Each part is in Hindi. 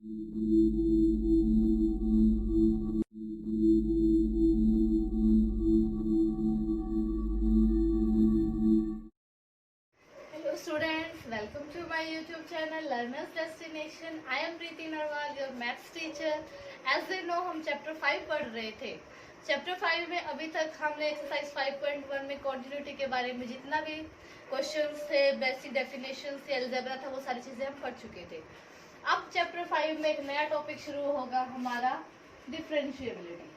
Hello students, welcome to my YouTube channel Learner's Destination. I am Preeti Narwal, your maths teacher. As you know, हम चैप्टर 5 पढ़ रहे थे. चैप्टर 5 में अभी तक हमने एक्सरसाइज 5.1 में कॉन्टिन्यूटी के बारे में जितना भी क्वेश्चंस थे, बेसिक डेफिनेशन थे, अलजेब्रा था, वो सारी चीजें हम पढ़ चुके थे. अब चैप्टर 5 में एक नया टॉपिक शुरू होगा हमारा differentiability.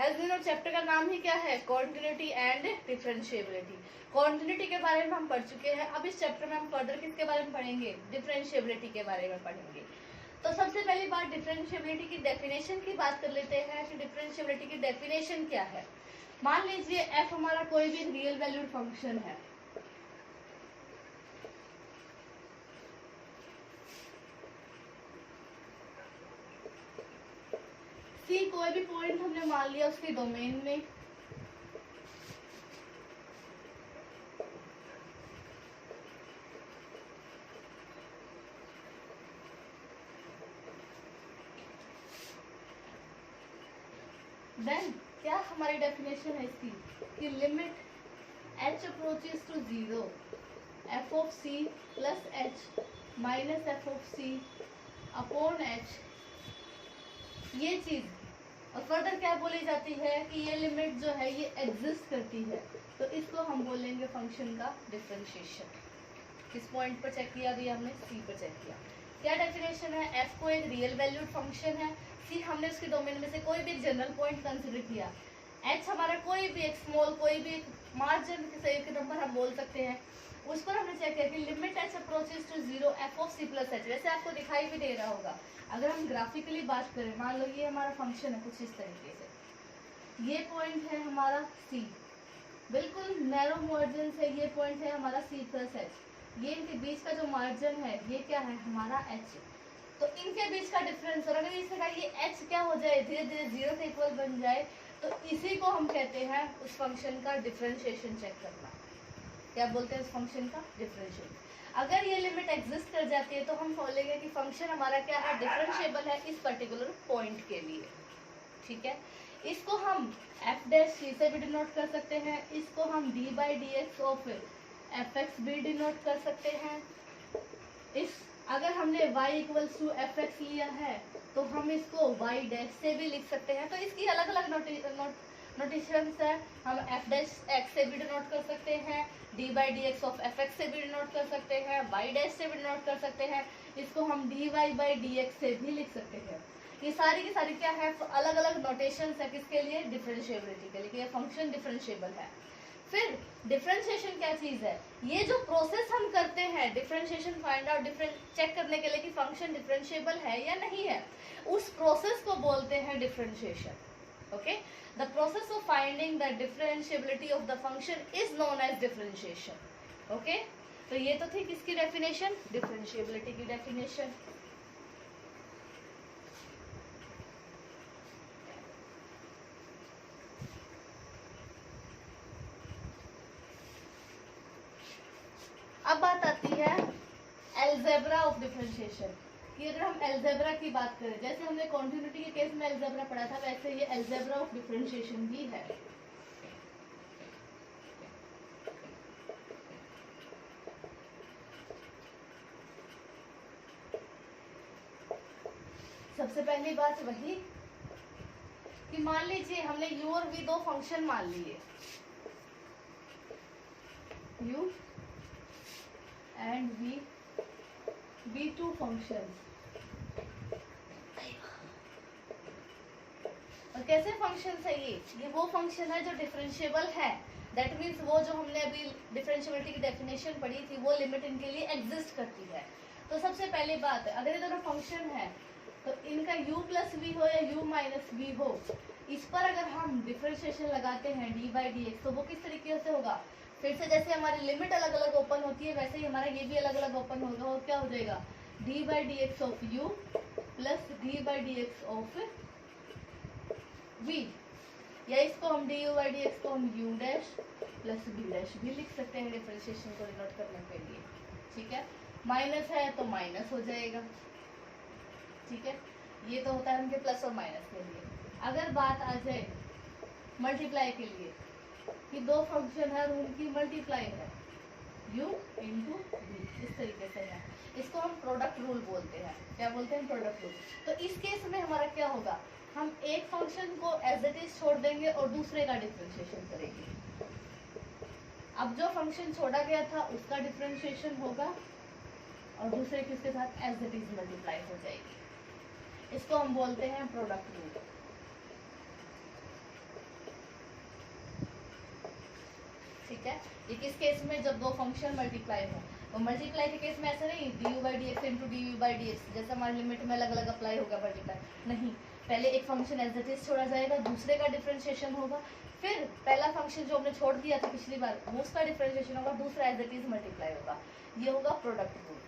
As you know, chapter का नाम ही क्या है? Continuity and differentiability. कॉन्टिन्यूटी के बारे में हम पढ़ चुके हैं. अब इस चैप्टर में हम फर्दर किसके बारे में पढ़ेंगे? डिफरेंशिएबिलिटी के बारे में पढ़ेंगे. तो सबसे पहली बात, डिफरेंशिएबिलिटी की डेफिनेशन की बात कर लेते हैं कि डिफरेंशिएबिलिटी की डेफिनेशन क्या है. मान लीजिए एफ हमारा कोई भी रियल वैल्यूड फंक्शन है. सी कोई भी पॉइंट हमने मान लिया उसके डोमेन में. देन क्या हमारी डेफिनेशन है इसकी कि limit h approaches to 0 f of c plus h minus f of c upon h. ये चीज और फर्दर क्या बोली जाती है कि ये लिमिट जो है ये एग्जिस्ट करती है, तो इसको हम बोलेंगे फंक्शन का डिफरेंशिएशन. किस पॉइंट पर चेक किया? अभी हमने सी पर चेक किया. क्या डेफिनेशन है? एफ को एक रियल वैल्यूड फंक्शन है. सी हमने उसके डोमेन में से कोई भी एक जनरल पॉइंट कंसिडर किया. एच हमारा कोई भी एक स्मॉल, कोई भी एक मार्जिन से एक नंबर हम बोल सकते हैं, उस पर हमने चेक किया कि limit H approaches to 0 F of C plus H. वैसे आपको दिखाई भी दे रहा होगा. अगर हम ग्राफिकली बात करें, मान लो ये हमारा फंक्शन है कुछ इस तरीके से. ये पॉइंट है हमारा सी, बिल्कुल नैरो मार्जिन से ये पॉइंट है हमारा सी प्लस एच. ये इनके बीच का जो मार्जिन है ये क्या है? हमारा एच. तो इनके बीच का डिफरेंस, और अगर इसका ये एच क्या हो जाए, धीरे धीरे 0 के इक्वल बन जाए, तो इसी को हम कहते हैं उस फंक्शन का डिफरेंशिएशन चेक करना. क्या बोलते हैं उस फंक्शन का? डिफरेंशिएशन. अगर ये लिमिट एग्जिस्ट कर जाती है तो हम बोलेंगे कि फंक्शन हमारा क्या है? डिफरेंशिएबल है इस पर्टिकुलर पॉइंट के लिए. ठीक है. इसको हम एफ डैश सी से भी डिनोट कर सकते हैं. इसको हम D by D X of F X भी डिनोट कर सकते हैं. इस अगर हमने y equals to F X लिया है तो हम इसको y डैश से भी लिख सकते हैं. तो इसकी अलग अलग नोटेशंस है. हम एफ डैश एक्स से भी डिनोट कर सकते हैं, D by D X of F x से भी डिनोट कर सकते हैं, y डैश से भी डिनोट कर सकते हैं. इसको हम D Y by D X से भी लिख सकते हैं. ये सारी की सारी क्या है? अलग अलग नोटेशंस है. किसके लिए? डिफरेंशिएबिलिटी के लिए, कि ये फंक्शन डिफरेंशिएबल है. फिर डिफरेंशिएशन क्या चीज है? ये जो प्रोसेस हम करते हैं डिफरेंशिएशन फाइंड आउट चेक करने के लिए कि फंक्शन डिफरेंशिएबल है या नहीं है, उस प्रोसेस को बोलते हैं differentiation. Okay. The process of finding the differentiability of the function is known as differentiation. Okay. तो ये तो थी किसकी डेफिनेशन? डिफरेंशिएबिलिटी की डेफिनेशन. अब बात आती है अलजेब्रा ऑफ डिफरेंशिएशन कि अगर हम अलजेब्रा की बात करें, जैसे हमने कॉन्टिन्यूटी के केस में अलजेब्रा पढ़ा था, वैसे ये अलजेब्रा ऑफ डिफरेंशिएशन भी है. सबसे पहली बात वही कि मान लीजिए हमने u और v दो फंक्शन मान लिए, u and v two function. और कैसे फंक्शन है ये वो फंक्शन है जो डिफरेंशिएबल है. दैट मीन्स वो जो हमने अभी डिफरेंशिएबिलिटी की डेफिनेशन पढ़ी थी, वो लिमिट इनके लिए एग्जिस्ट करती है. तो सबसे पहली बात है, अगर ये दोनों फंक्शन है तो इनका u प्लस वी हो या u माइनस वी हो, इस पर अगर हम डिफरेंशिएशन लगाते हैं डी बाई डी एक्स, तो वो किस तरीके से होगा? फिर से जैसे हमारी लिमिट अलग अलग ओपन होती है, वैसे ही हमारा ये भी अलग अलग ओपन होगा. और क्या हो जाएगा? D by D X of U plus D by D X of V. या इसको हम D U by D X को हम U dash plus B dash भी लिख सकते हैं डिफरेंशिएशन को डिनोट करने के लिए. ठीक है. माइनस है तो माइनस हो जाएगा, ठीक है। ये तो होता है उनके प्लस और माइनस के लिए। अगर बात आ जाए मल्टीप्लाई के लिए कि दो फंक्शन है और उनकी मल्टीप्लाई है u इंटू v, इस तरीके से है, इसको हम प्रोडक्ट रूल बोलते हैं। क्या बोलते हैं? Product rule. तो इस केस में हमारा क्या होगा, हम एक फंक्शन को एज इट इज छोड़ देंगे और दूसरे का डिफरेंशिएशन करेंगे। अब जो फंक्शन छोड़ा गया था उसका डिफरेंशिएशन होगा और दूसरे की उसके साथ एज इट इज मल्टीप्लाई हो जाएगी। इसको हम बोलते हैं प्रोडक्ट रूल। ठीक है। ये किस केस में? जब दो फंक्शन मल्टीप्लाई हो। तो मल्टीप्लाई के केस में ऐसा नहीं D by D x into D by D x जैसा हमारी लिमिट में अलग अलग अप्लाई होगा मल्टीप्लाई, नहीं। पहले एक फंक्शन एज इट इज छोड़ा जाएगा, दूसरे का डिफरेंशिएशन होगा, फिर पहला फंक्शन जो हमने छोड़ दिया था पिछली बार वो उसका डिफरेंशिएशन होगा, दूसरा एज इट इज मल्टीप्लाई होगा। ये होगा प्रोडक्ट रूल।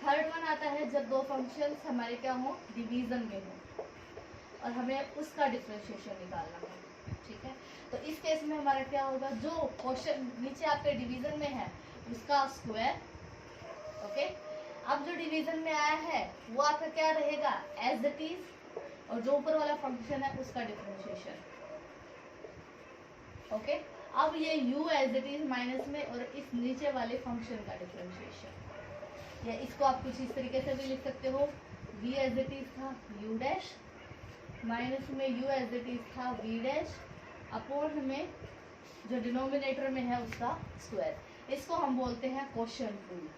थर्ड वन आता है जब दो फंक्शन हमारे क्या हो, डिवीजन में हो और हमें उसका डिफरेंशिएशन निकालना हो। ठीक है। तो इस केस में हमारा क्या होगा, जो क्वेश्चन नीचे आपके डिवीजन में है उसका स्क्वायर, ओके। अब जो डिवीजन में आया है वो आपका क्या रहेगा, एज इट इज, और जो ऊपर वाला फंक्शन है उसका डिफरेंशिएशन, ओके। अब ये u as it is minus में और इस नीचे वाले फंक्शन का डिफरेंशिएशन, या इसको आप कुछ इस तरीके से भी लिख सकते हो, v एज इट इज था u डैश माइनस में u एज इट इज था v डैश अपॉन में जो डिनोमिनेटर में है उसका स्क्वायर। इसको हम बोलते हैं क्वोशिएंट रूल।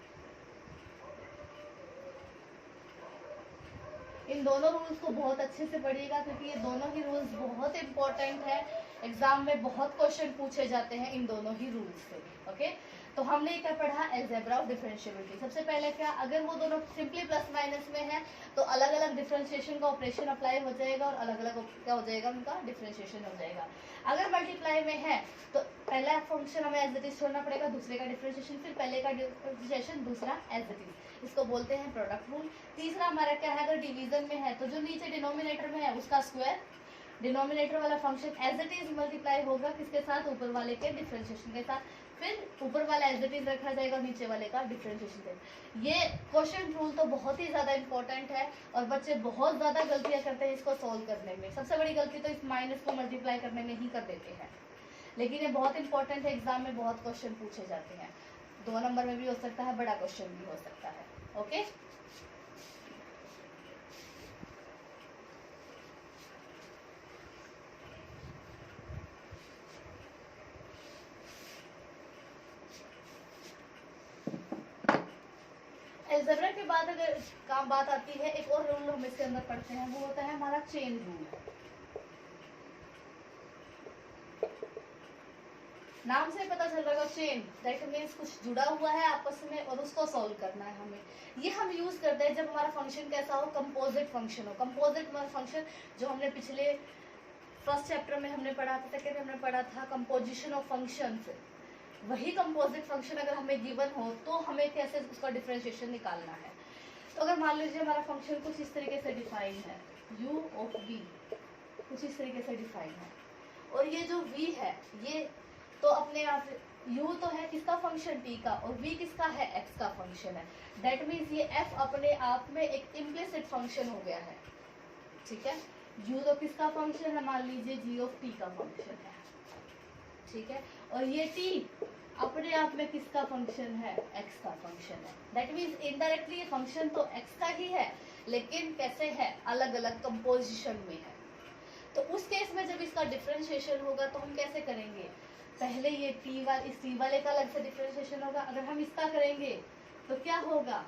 इन दोनों रूल्स को बहुत अच्छे से पढ़िएगा क्योंकि ये दोनों ही रूल्स बहुत इंपॉर्टेंट है, एग्जाम में बहुत क्वेश्चन पूछे जाते हैं इन दोनों ही रूल्स से, ओके। तो हमने क्या पढ़ा, अलजेब्रा ऑफ डिफरेंशिएबिलिटी। सबसे पहले क्या, अगर वो दोनों सिंपली प्लस माइनस में है तो अलग अलग डिफरेंशिएशन का ऑपरेशन अप्लाई हो जाएगा और अलग अलग क्या हो जाएगा, उनका डिफरेंशिएशन हो जाएगा। अगर मल्टीप्लाई में है तो पहला फंक्शन हमें एज इट इज छोड़ना पड़ेगा, दूसरे का डिफरेंशिएशन, फिर पहले का डिफरेंशिएशन, दूसरा एज इट इज। इसको बोलते हैं प्रोडक्ट रूल। तीसरा हमारा क्या है, अगर डिवीजन में है तो जो नीचे डिनोमिनेटर में है उसका स्क्वायर, डिनोमिनेटर वाला function as it is multiply होगा किसके साथ, ऊपर वाले के डिफरेंशिएशन के साथ, फिर ऊपर वाला एज इट इज रखा जाएगा, नीचे वाले का डिफरेंशिएशन देगा। ये क्वेश्चन रूल तो बहुत ही ज्यादा इंपॉर्टेंट है और बच्चे बहुत ज्यादा गलतियां करते हैं इसको सॉल्व करने में। सबसे बड़ी गलती तो इस माइनस को मल्टीप्लाई करने में ही कर देते हैं, लेकिन ये बहुत इंपॉर्टेंट है, एग्जाम में बहुत क्वेश्चन पूछे जाते हैं। 2 नंबर में भी हो सकता है, बड़ा क्वेश्चन भी हो सकता है, ओके। अलजेब्रा के बाद अगर काम बात आती है, एक और रूल हम इसके अंदर पढ़ते हैं, वो होता है हमारा चेन रूल। नाम से पता चल रहा है चेन, दैट मीन्स कुछ जुड़ा हुआ है आपस में और उसको सॉल्व करना है हमें। ये हम यूज करते हैं जब हमारा फंक्शन कैसा हो, कंपोजिट फंक्शन हो। कंपोजिट फंक्शन जो हमने पिछले फर्स्ट चैप्टर में हमने पढ़ा था, सेकेंड में हमने पढ़ा था कंपोजिशन ऑफ फंक्शंस, वही कंपोजिट फंक्शन अगर हमें गिवन हो तो हमें कैसे उसका डिफरेंशिएशन निकालना है। तो अगर मान लीजिए हमारा फंक्शन कुछ इस तरीके से डिफाइन है, u ऑफ v कुछ इस तरीके से डिफाइन है, और ये जो v है ये तो अपने आप u तो है किसका फंक्शन t का, और v किसका है, x का फंक्शन है। दैट मीन्स ये f अपने आप में एक इम्प्लिसिट फंक्शन हो गया है, ठीक है। u तो किसका फंक्शन है, मान लीजिए g ऑफ t का फंक्शन है, ठीक है। और ये t अपने आप में किसका फंक्शन है, x का फंक्शन है। दैट मीन्स इनडायरेक्टली ये फंक्शन तो x का ही है, लेकिन कैसे है, अलग अलग कंपोजिशन में है। तो उस केस में जब इसका डिफरेंशिएशन होगा तो हम कैसे करेंगे, पहले ये t वाले, इस t वाले का अलग से डिफरेंशिएशन होगा। अगर हम इसका करेंगे तो क्या होगा,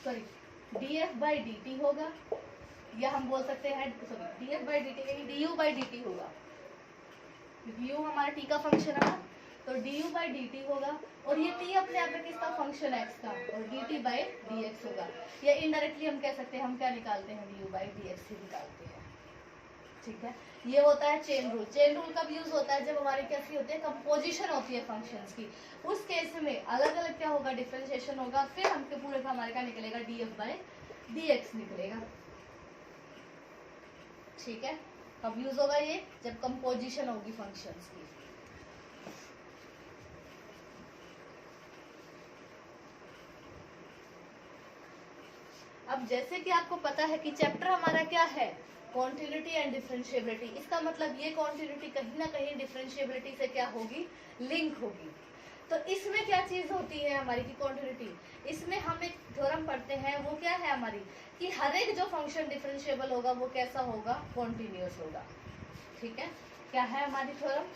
सॉरी df बाई dt होगा, या हम बोल सकते हैं सॉरी df बाई dt यानी du बाई dt होगा, क्योंकि u हमारा t का फंक्शन है ना, तो du बाई dt होगा। और ये t अपने आप में किसका फंक्शन है, x का, और dt बाई dx होगा। या इनडायरेक्टली हम कह सकते हैं, हम क्या निकालते हैं, du बाई dx ही निकालते हैं, ठीक है। ये होता है चेन रूल। चेन रूल कब यूज होता है, जब हमारी कैसी होती है, कंपोजिशन होती है फंक्शंस की। उस केस में अलग अलग क्या होगा, डिफरेंशिएशन होगा, फिर हमके पूरे का हमारे क्या निकलेगा, df बाई dx निकलेगा, ठीक है। कब यूज होगा ये, जब कंपोजिशन होगी फंक्शंस की। अब जैसे कि आपको पता है कि चैप्टर हमारा क्या है, कॉन्टिन्यूटी एंड डिफरेंशिएबिलिटी। इसका मतलब ये कॉन्टिन्यूटी कहीं ना कहीं डिफरेंशिएबिलिटी से क्या होगी, लिंक होगी। तो इसमें क्या चीज होती है हमारी की कॉन्टिन्यूटी, इसमें हम एक थ्योरम पढ़ते हैं, वो क्या है हमारी कि हर एक जो फंक्शन डिफरेंशिएबल होगा वो कैसा होगा, कॉन्टिन्यूअस होगा। ठीक है, क्या है हमारी थ्योरम,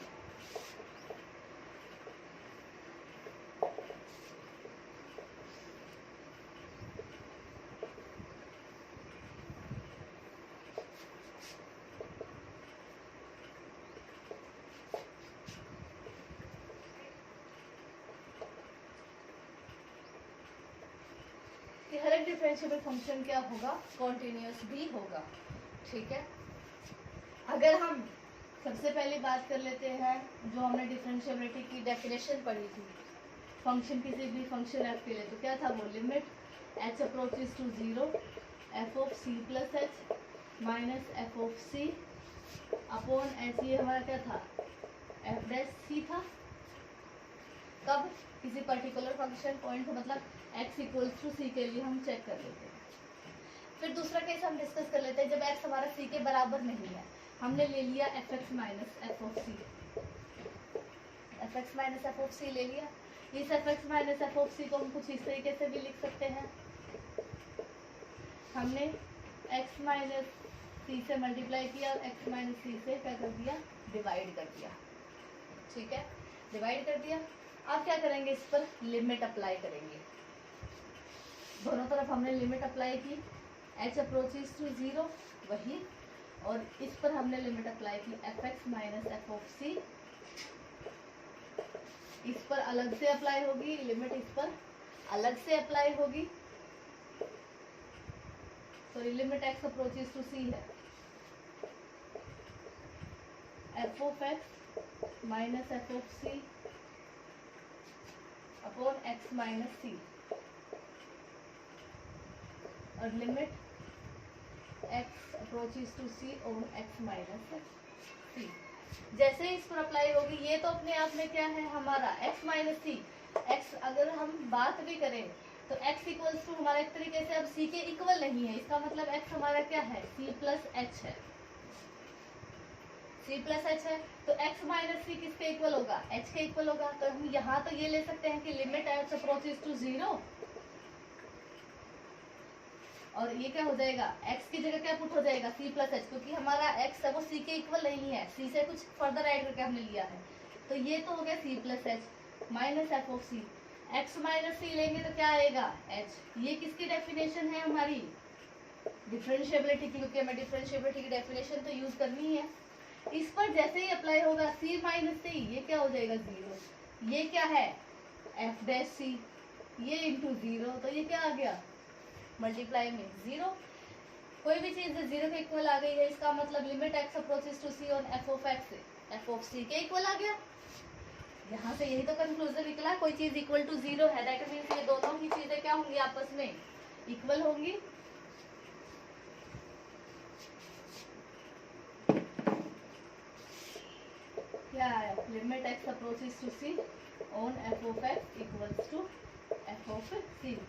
कि हर एक डिफरेंशिएबल फंक्शन क्या होगा, कॉन्टिन्यूअस भी होगा। ठीक है, अगर हम सबसे पहले बात कर लेते हैं जो हमने डिफरेंशिएबिलिटी की डेफिनेशन पढ़ी थी, फंक्शन किसी भी फंक्शन एफ के लिए, तो क्या था वो, limit H approaches to zero F of C plus H minus F of C upon H, ये हमारा क्या था, एफ डैश सी था। कब, किसी पर्टिकुलर फंक्शन पॉइंट को, मतलब x इक्वल्स टू सी के लिए हम चेक कर लेते हैं। फिर दूसरा केस हम डिस्कस कर लेते हैं जब x हमारा c के बराबर नहीं है, हमने ले लिया F X minus F of C, F X minus F of C ले लिया। इस F X minus F of C को हम कुछ इस तरीके से भी लिख सकते हैं, हमने x माइनस सी से मल्टीप्लाई किया और x माइनस सी से क्या कर दिया, डिवाइड कर दिया। ठीक है, डिवाइड कर दिया। अब क्या करेंगे, इस पर लिमिट अप्लाई करेंगे, दोनों तरफ हमने लिमिट अप्लाई की, h अप्रोचेस टू जीरो वही, और इस पर हमने लिमिट अप्लाई की F X minus F of C, इस पर अलग से अप्लाई होगी लिमिट, इस पर अलग से अप्लाई होगी। तो limit x approaches to C है F of X minus F of C upon X minus C, और limit x approaches to C on x minus C. जैसे ही इस पर अप्लाई होगी, ये तो अपने आप में क्या है हमारा x माइनस सी, x अगर हम बात भी करें तो x इक्वल्स टू हमारा एक तरीके से अब c के इक्वल नहीं है, इसका मतलब x हमारा क्या है, c प्लस एच है, c प्लस एच है। तो x माइनस सी किसके इक्वल होगा, h के इक्वल होगा। तो हम यहाँ तो ये ले सकते हैं कि limit h approaches to zero, और ये क्या हो जाएगा, x की जगह क्या पुट हो जाएगा, c प्लस एच, क्योंकि हमारा x है वो c के इक्वल नहीं है, c से कुछ फर्दर ऐड करके हमने लिया है। तो ये तो हो गया c plus H minus F of C, x minus C लेंगे तो क्या आएगा, h। ये किसकी डेफिनेशन है हमारी, डिफरेंशिएबिलिटी की, क्योंकि हमें डिफरेंशिएबिलिटी की डेफिनेशन तो यूज करनी है। इस पर जैसे ही अप्लाई होगा c माइनस सी, ये क्या हो जाएगा जीरो, ये क्या है एफ डैश सी, ये इंटू जीरो, तो ये क्या आ गया, मल्टीप्लाई में जीरो। कोई भी चीज जीरो के इक्वल आ गई है, इसका मतलब limit x approaches to C on F of X F of C के इक्वल आ गया। यहाँ से यही तो कंक्लूजन निकला, कोई चीज इक्वल टू जीरो है, दैट मीन्स ये दोनों ही चीजें क्या होंगी, आपस में इक्वल होंगी। क्या है, limit x approaches to C on F of X equals to F of C.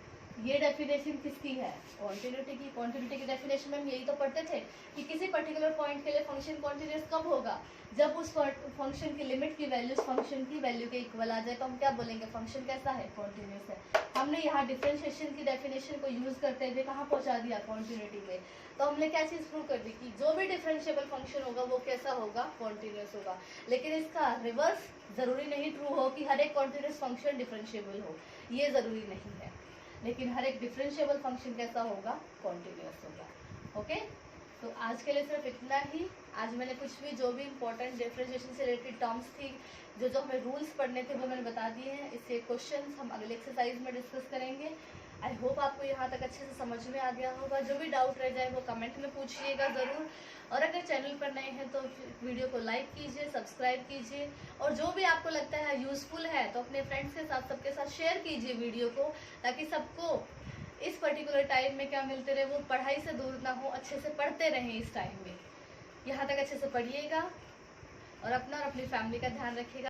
ये डेफिनेशन किसकी है, कॉन्टिन्यूटी की। कॉन्टिन्यूटी की डेफिनेशन में हम यही तो पढ़ते थे कि किसी पर्टिकुलर पॉइंट के लिए फंक्शन कॉन्टिन्यूअस कब होगा, जब उस फंक्शन की लिमिट की वैल्यू फंक्शन की वैल्यू के इक्वल आ जाए, तो हम क्या बोलेंगे, फंक्शन कैसा है, कॉन्टिन्यूअस है। हमने यहाँ डिफरेंशिएशन की डेफिनेशन को यूज करते हुए कहाँ पहुंचा दिया, कॉन्टिन्यूटी में। तो हमने क्या चीज प्रूव कर दी कि जो भी डिफरेंशिएबल फंक्शन होगा वो कैसा होगा, कॉन्टिन्यूअस होगा। लेकिन इसका रिवर्स जरूरी नहीं ट्रू हो कि हर एक कॉन्टिन्यूअस फंक्शन डिफरेंशिएबल हो, ये जरूरी नहीं है, लेकिन हर एक डिफरेंशिएबल फंक्शन कैसा होगा, कॉन्टिन्यूअस होगा। ओके, तो आज के लिए सिर्फ इतना ही। आज मैंने कुछ भी जो भी इंपॉर्टेंट डिफरेंशिएशन से रिलेटेड टर्म्स थी, जो जो हमें रूल्स पढ़ने थे वो मैंने बता दिए हैं। इसके क्वेश्चंस हम अगले एक्सरसाइज में डिस्कस करेंगे। आई होप आपको यहाँ तक अच्छे से समझ में आ गया होगा। जो भी डाउट रह जाए वो कमेंट में पूछिएगा ज़रूर, और अगर चैनल पर नए हैं तो वीडियो को लाइक कीजिए, सब्सक्राइब कीजिए, और जो भी आपको लगता है यूजफुल है तो अपने फ्रेंड्स के साथ, सबके साथ शेयर कीजिए वीडियो को, ताकि सबको इस पर्टिकुलर टाइम में क्या मिलते रहे, वो पढ़ाई से दूर ना हो, अच्छे से पढ़ते रहें इस टाइम में। यहाँ तक अच्छे से पढ़िएगा और अपना और अपनी फैमिली का ध्यान रखिएगा।